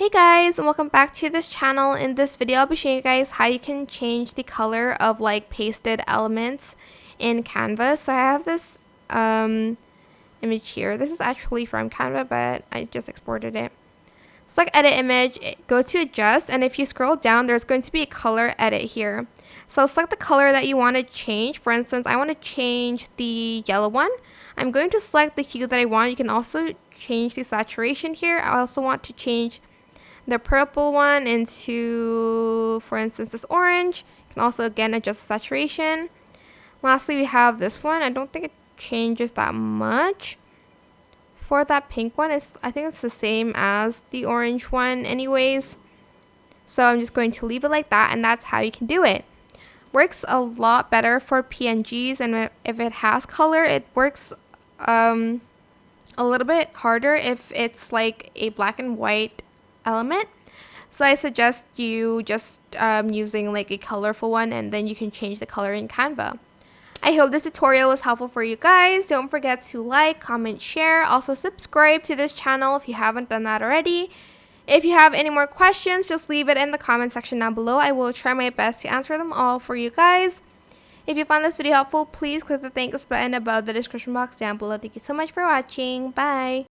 Hey guys, and welcome back to this channel. In this video, I'll be showing you guys how you can change the color of like pasted elements in Canva. So I have this image here. This is actually from Canva, but I just exported it. Select edit image, go to adjust, and if you scroll down, there's going to be a color edit here. So select the color that you want to change. For instance, I want to change the yellow one. I'm going to select the hue that I want. You can also change the saturation here. I also want to change the purple one into, for instance, this orange. You can also again adjust the saturation. Lastly, we have this one. I don't think it changes that much. For that pink one, I think it's the same as the orange one anyways. So I'm just going to leave it like that, and that's how you can do it. Works a lot better for PNGs, and if it has color, it works a little bit harder if it's like a black and white element. So I suggest you just using like a colorful one, and then you can change the color in Canva. I hope this tutorial was helpful for you guys. Don't forget to like, comment, share. Also subscribe to this channel if you haven't done that already. If you have any more questions, just leave it in the comment section down below. I will try my best to answer them all for you guys. If you found this video helpful, please click the thanks button above the description box down below. Thank you so much for watching. Bye.